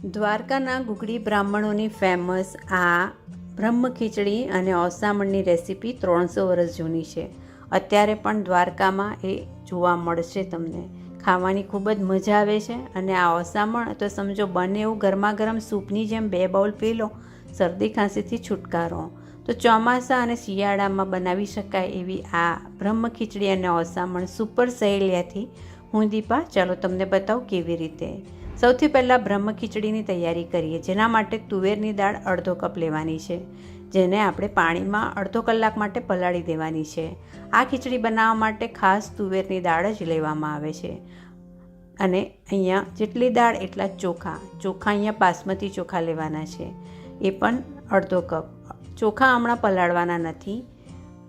દ્વારકાના ગુગળી બ્રાહ્મણોની ફેમસ આ બ્રહ્મ ખીચડી અને ઓસામણની રેસીપી 300 વર્ષ જૂની છે. અત્યારે પણ દ્વારકામાં એ જોવા મળશે તમને. ખાવાની ખૂબ જ મજા આવે છે. અને આ ઓસામણ તો સમજો બને એવું ગરમા ગરમ સૂપની જેમ 2 બાઉલ પી લો, શરદી ખાંસીથી છુટકારો. તો ચોમાસા અને શિયાળામાં બનાવી શકાય એવી આ બ્રહ્મ ખીચડી અને ઓસામણ સુપર સહેલિયાથી હું દીપા ચાલો તમને બતાવું કેવી રીતે. સૌથી પહેલાં બ્રહ્મ ખીચડીની તૈયારી કરીએ. જેના માટે તુવેરની દાળ અડધો કપ લેવાની છે, જેને આપણે પાણીમાં અડધો કલાક માટે પલાળી દેવાની છે. આ ખીચડી બનાવવા માટે ખાસ તુવેરની દાળ જ લેવામાં આવે છે. અને અહીંયા જેટલી દાળ એટલા ચોખા અહીંયા બાસમતી ચોખા લેવાના છે, એ પણ અડધો કપ. ચોખા હમણાં પલાળવાના નથી,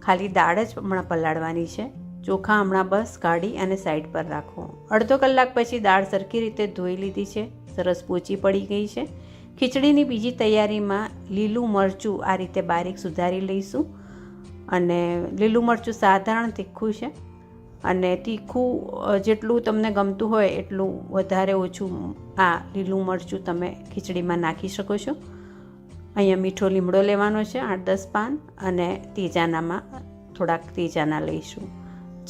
ખાલી દાળ જ હમણાં પલાળવાની છે. ચોખા હમણાં બસ કાઢી અને સાઈડ પર રાખો. અડધો કલાક પછી દાળ સરખી રીતે ધોઈ લીધી છે, સરસ પોચી પડી ગઈ છે. ખીચડીની બીજી તૈયારીમાં લીલું મરચું આ રીતે બારીક સુધારી લઈશું. અને લીલું મરચું સાધારણ તીખું છે, અને તીખું જેટલું તમને ગમતું હોય એટલું વધારે ઓછું આ લીલું મરચું તમે ખીચડીમાં નાખી શકો છો. અહીંયા મીઠો લીમડો લેવાનો છે 8-10 પાન, અને તેજાનામાં થોડાક તેજાના લઈશું.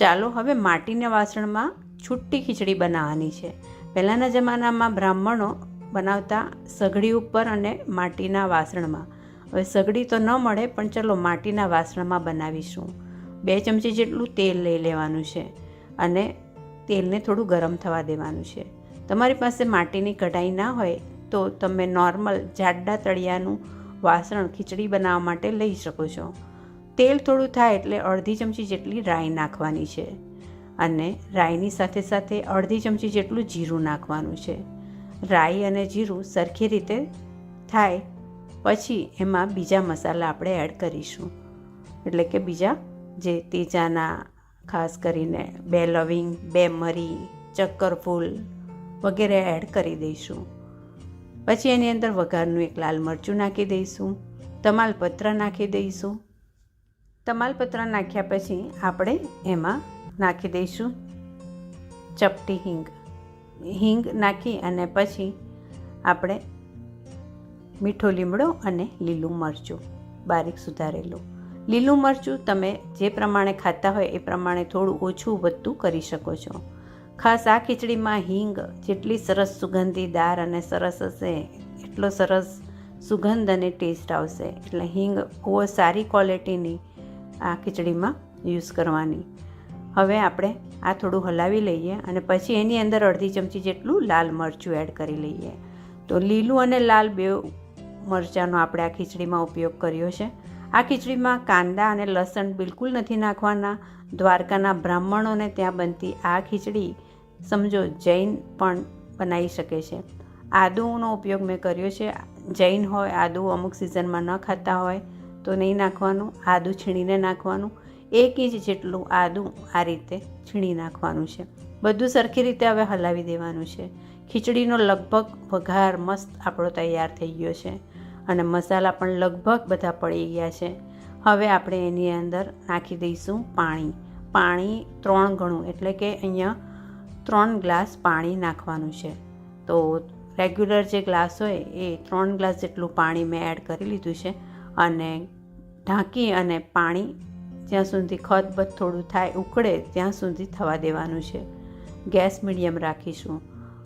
ચાલો હવે માટીના વાસણમાં છૂટી ખીચડી બનાવવાની છે. પહેલાંના જમાનામાં બ્રાહ્મણો બનાવતા સઘડી ઉપર અને માટીના વાસણમાં. હવે સઘડી તો ન મળે, પણ ચલો માટીના વાસણમાં બનાવીશું. 2 ચમચી જેટલું તેલ લઈ લેવાનું છે, અને તેલને થોડું ગરમ થવા દેવાનું છે. તમારી પાસે માટીની કઢાઈ ના હોય તો તમે નોર્મલ જાડા તળિયાનું વાસણ ખીચડી બનાવવા માટે લઈ શકો છો. તેલ થોડું થાય એટલે અડધી ચમચી જેટલી રાઈ નાખવાની છે, અને રાઈની સાથે સાથે અડધી ચમચી જેટલું જીરું નાખવાનું છે. રાઈ અને જીરું સરખી રીતે થાય પછી એમાં બીજા મસાલા આપણે એડ કરીશું. એટલે કે બીજા જે તેજાના, ખાસ કરીને 2 લવિંગ, 2 મરી, ચક્કરફૂલ વગેરે એડ કરી દઈશું. પછી એની અંદર વઘારનું 1 લાલ મરચું નાખી દઈશું. તમાલપત્ર નાખી દઈશું. તમાલપત્ર નાખ્યા પછી આપણે એમાં નાખી દઈશું ચપટી હિંગ નાખી, અને પછી આપણે મીઠો લીમડો અને લીલું મરચું બારીક સુધારેલું. લીલું મરચું તમે જે પ્રમાણે ખાતા હોય એ પ્રમાણે થોડું ઓછું વધતું કરી શકો છો. ખાસ આ ખીચડીમાં હિંગ જેટલી સરસ સુગંધીદાર અને સરસ હશે એટલો સરસ સુગંધ અને ટેસ્ટ આવશે. એટલે હિંગ બહુ સારી ક્વોલિટીની આ ખીચડીમાં યુઝ કરવાની. હવે આપણે આ થોડું હલાવી લઈએ, અને પછી એની અંદર અડધી ચમચી જેટલું લાલ મરચું એડ કરી લઈએ. તો લીલું અને લાલ 2 મરચાંનો આપણે આ ખીચડીમાં ઉપયોગ કર્યો છે. આ ખીચડીમાં કાંદા અને લસણ બિલકુલ નથી નાખવાના. દ્વારકાના બ્રાહ્મણોને ત્યાં બનતી આ ખીચડી સમજો જૈન પણ બનાવી શકે છે. આદુનો ઉપયોગ મેં કર્યો છે. જૈન હોય, આદુ અમુક સિઝનમાં ન ખાતા હોય તો નહીં નાખવાનું. આદું છીણીને નાખવાનું. 1 ઇંચ જેટલું આદું આ રીતે છીણી નાખવાનું છે. બધું સરખી રીતે હવે હલાવી દેવાનું છે. ખીચડીનો લગભગ વઘાર મસ્ત આપણો તૈયાર થઈ ગયો છે, અને મસાલા પણ લગભગ બધા પડી ગયા છે. હવે આપણે એની અંદર નાખી દઈશું પાણી 3 ગણું, એટલે કે અહીંયા 3 ગ્લાસ પાણી નાખવાનું છે. તો રેગ્યુલર જે ગ્લાસ હોય એ 3 ગ્લાસ જેટલું પાણી મેં એડ કરી લીધું છે, અને ઢાંકી અને પાણી જ્યાં સુધી ખદબદ થોડું થાય, ઉકળે ત્યાં સુધી થવા દેવાનું છે. ગેસ મીડિયમ રાખીશું.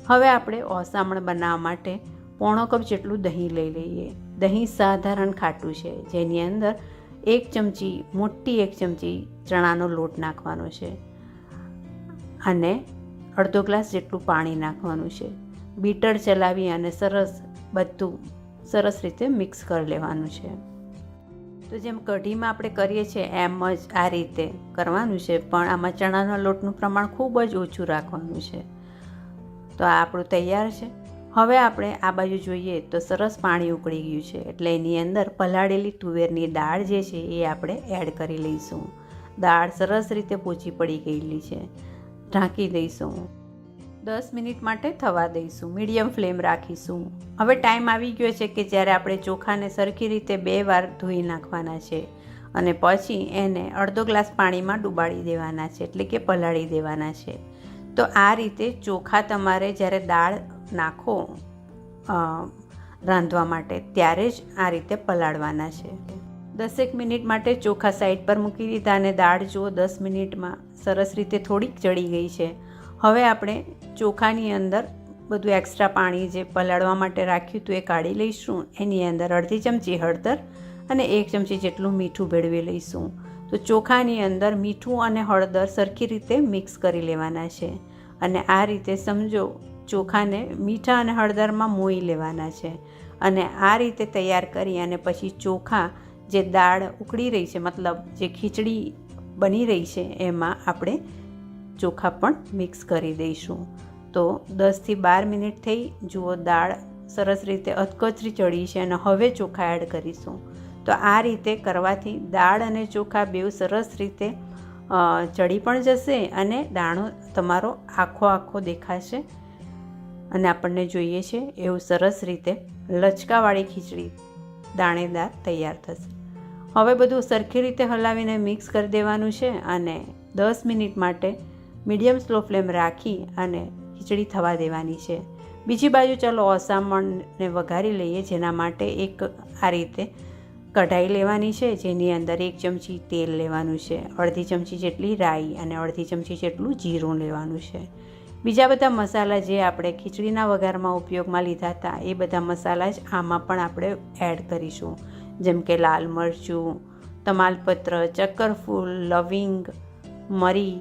હવે આપણે ઓસામણ બનાવવા માટે 1/4 કપ જેટલું દહીં લઈ લઈએ. દહીં સાધારણ ખાટું છે, જેની અંદર 1 ચમચી મોટી 1 ચમચી ચણાનો લોટ નાખવાનો છે, અને અડધો ગ્લાસ જેટલું પાણી નાખવાનું છે. બીટર ચલાવી અને બધું સરસ રીતે મિક્સ કરી લેવાનું છે. તો જેમ કઢીમાં આપણે કરીએ છીએ એમ જ આ રીતે કરવાનું છે, પણ આમાં ચણાના લોટનું પ્રમાણ ખૂબ જ ઓછું રાખવાનું છે. તો આ આપણું તૈયાર છે. હવે આપણે આ બાજુ જોઈએ તો સરસ પાણી ઉકળી ગયું છે, એટલે એની અંદર પલાળેલી તુવેરની દાળ જે છે એ આપણે એડ કરી લઈશું. દાળ સરસ રીતે પોચી પડી ગયેલી છે. ઢાંકી દઈશું. 10 મિનિટ માટે થવા દઈશું. મીડિયમ ફ્લેમ રાખીશું. હવે ટાઈમ આવી ગયો છે કે જ્યારે આપણે ચોખાને સરખી રીતે 2 વાર ધોઈ નાખવાના છે, અને પછી એને અડધો ગ્લાસ પાણીમાં ડુબાડી દેવાના છે, એટલે કે પલાળી દેવાના છે. તો આ રીતે ચોખા તમારે જ્યારે દાળ નાખો રાંધવા માટે, ત્યારે જ આ રીતે પલાળવાના છે. 10 મિનિટ માટે ચોખા સાઈડ પર મૂકી દીધા અને દાળ જુઓ 10 મિનિટમાં સરસ રીતે થોડીક ચડી ગઈ છે. હવે આપણે ચોખાની અંદર બધું એક્સ્ટ્રા પાણી જે પલાળવા માટે રાખ્યું હતું એ કાઢી લઈશું. એની અંદર અડધી ચમચી હળદર અને 1 ચમચી જેટલું મીઠું ભેળવી લઈશું. તો ચોખાની અંદર મીઠું અને હળદર સરખી રીતે મિક્સ કરી લેવાના છે અને આ રીતે સમજો ચોખાને મીઠા અને હળદરમાં મોઈ લેવાના છે. અને આ રીતે તૈયાર કરી અને પછી ચોખા જે દાળ ઉકળી રહી છે, મતલબ જે ખીચડી બની રહી છે, એમાં આપણે ચોખા પણ મિક્સ કરી દઈશું. તો 10થી 12 મિનિટ થઈ, જુઓ દાળ સરસ રીતે અધકચરી ચડી છે અને હવે ચોખા એડ કરીશું. તો આ રીતે કરવાથી દાળ અને ચોખા બેઉ સરસ રીતે ચડી પણ જશે અને દાણો તમારો આખો દેખાશે અને આપણને જોઈએ છે એવું સરસ રીતે લચકાવાળી ખીચડી દાણેદાર તૈયાર થશે. હવે બધું સરખી રીતે હલાવીને મિક્સ કરી દેવાનું છે અને 10 મિનિટ માટે મીડિયમ સ્લો ફ્લેમ રાખી અને ખીચડી થવા દેવાની છે. બીજી બાજુ ચાલો ઓસામણને વઘારી લઈએ. જેના માટે એક આ રીતે કઢાઈ લેવાની છે, જેની અંદર 1 ચમચી તેલ લેવાનું છે, અડધી ચમચી જેટલી રાઈ અને અડધી ચમચી જેટલું જીરું લેવાનું છે. બીજા બધા મસાલા જે આપણે ખીચડીના વઘારમાં ઉપયોગમાં લીધા હતા એ બધા મસાલા જ આમાં પણ આપણે એડ કરીશું, જેમ કે લાલ મરચું, તમાલપત્ર, ચક્કરફૂલ, લવિંગ, મરી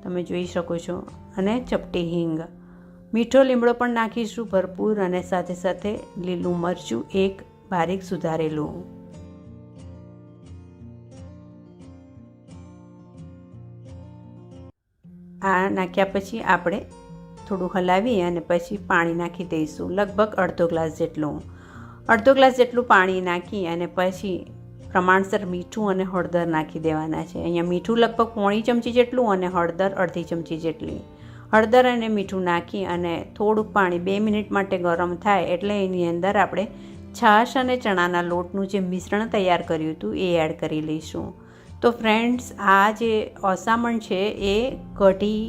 તમે જોઈ શકો છો અને ચપટી હિંગ. મીઠો લીમડો પણ નાખીશું ભરપૂર અને સાથે સાથે લીલું મરચું એક બારીક સુધારેલું. આ નાખ્યા પછી આપણે થોડું હલાવી અને પછી પાણી નાખી દઈશું, લગભગ અડધો ગ્લાસ જેટલું પાણી નાખી અને પછી પ્રમાણસર મીઠું અને હળદર નાખી દેવાના છે. અહીંયા મીઠું લગભગ 1/4 ચમચી જેટલું અને હળદર અડધી ચમચી જેટલી. હળદર અને મીઠું નાખી અને થોડુંક પાણી 2 મિનિટ માટે ગરમ થાય એટલે એની અંદર આપણે છાશ અને ચણાના લોટનું જે મિશ્રણ તૈયાર કર્યું હતું એ એડ કરી લઈશું. તો ફ્રેન્ડ્સ, આ જે ઓસામણ છે એ કઢી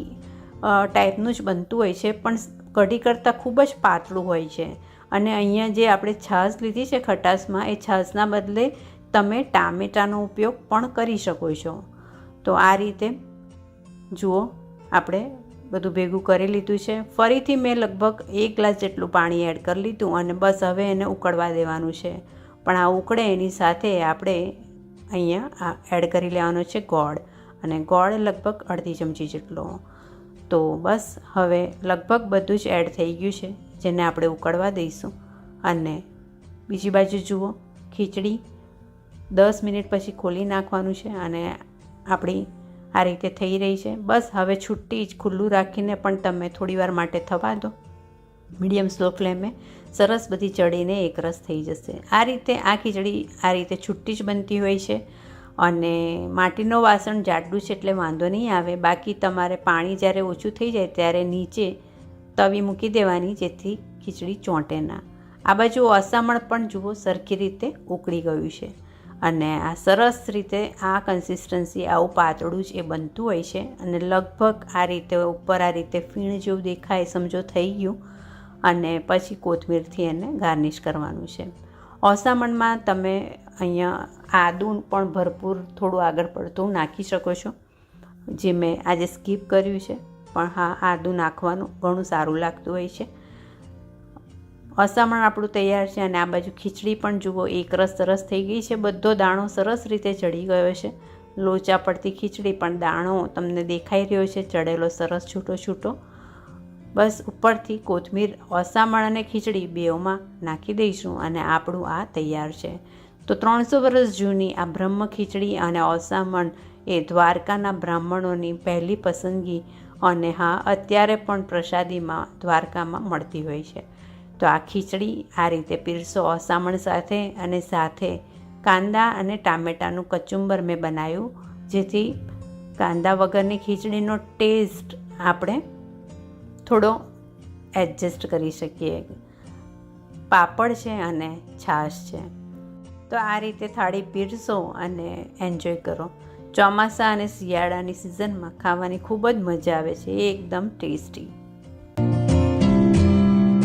ટાઈપનું જ બનતું હોય છે, પણ કઢી કરતાં ખૂબ જ પાતળું હોય છે. અને અહીંયા જે આપણે છાશ લીધી છે ખટાશમાં, એ છાશના બદલે તમે ટામેટાનો ઉપયોગ પણ કરી શકો છો. તો આ રીતે જુઓ આપણે બધું ભેગું કરી લીધું છે. ફરીથી મેં લગભગ 1 ગ્લાસ જેટલું પાણી એડ કરી લીધું અને બસ હવે એને ઉકળવા દેવાનું છે. પણ આ ઉકળે એની સાથે આપણે અહીંયા એડ કરી લેવાનો છે ગોળ, અને ગોળ લગભગ અડધી ચમચી જેટલો. તો બસ હવે લગભગ બધું જ એડ થઈ ગયું છે, જેને આપણે ઉકળવા દઈશું. અને બીજી બાજુ જુઓ ખીચડી 10 મિનિટ પછી ખોલી નાખવાનું છે અને આપણી આ રીતે થઈ રહી છે. બસ હવે છૂટી જ ખુલ્લું રાખીને પણ તમે થોડીવાર માટે થવા દો. મીડિયમ સ્લો ફ્લેમે સરસ બધી ચડીને એકરસ થઈ જશે. આ રીતે આ ખીચડી આ રીતે છૂટી જ બનતી હોય છે અને માટીનો વાસણ જાડું છે એટલે વાંધો નહીં આવે. બાકી તમારે પાણી જ્યારે ઓછું થઈ જાય ત્યારે નીચે તવી મૂકી દેવાની, જેથી ખીચડી ચોંટે ના. આ બાજુ ઓસામણ પણ જુઓ સરખી રીતે ઉકળી ગયું છે અને આ સરસ રીતે આ કન્સિસ્ટન્સી આવું પાતળું જ એ બનતું હોય છે અને લગભગ આ રીતે ઉપર આ રીતે ફીણ જેવું દેખાય સમજો થઈ ગયું. અને પછી કોથમીરથી એને ગાર્નિશ કરવાનું છે. ઓસામણમાં તમે અહીંયા આદું પણ ભરપૂર થોડું આગળ પડતું નાખી શકો છો, જે મેં આજે સ્કીપ કર્યું છે, પણ હા, આદું નાખવાનું ઘણું સારું લાગતું હોય છે. ઓસામણ આપણું તૈયાર છે અને આ બાજુ ખીચડી પણ જુઓ એકરસ સરસ થઈ ગઈ છે. બધો દાણો સરસ રીતે ચડી ગયો છે. લોચા પડતી ખીચડી પણ દાણો તમને દેખાઈ રહ્યો છે ચડેલો સરસ છૂટો. બસ ઉપરથી કોથમીર ઓસામણ અને ખીચડી બેઉમાં નાખી દઈશું અને આપણું આ તૈયાર છે. તો 300 વર્ષ જૂની આ બ્રહ્મ ખીચડી અને ઓસામણ એ દ્વારકાના બ્રાહ્મણોની પહેલી પસંદગી અને હા, અત્યારે પણ પ્રસાદીમાં દ્વારકામાં મળતી હોય છે. તો આ ખીચડી આ રીતે પીરસો ઓસામણ સાથે, અને સાથે કાંદા અને ટામેટાનું કચુંબર મેં બનાવ્યું, જેથી કાંદા વગરની ખીચડીનો ટેસ્ટ આપણે થોડો એડજસ્ટ કરી શકીએ. પાપડ છે અને છાશ છે. તો આ રીતે થાળી પીરસો અને એન્જોય કરો. ચોમાસા અને શિયાળાની સિઝનમાં ખાવાની ખૂબ જ મજા આવે છે, એકદમ ટેસ્ટી.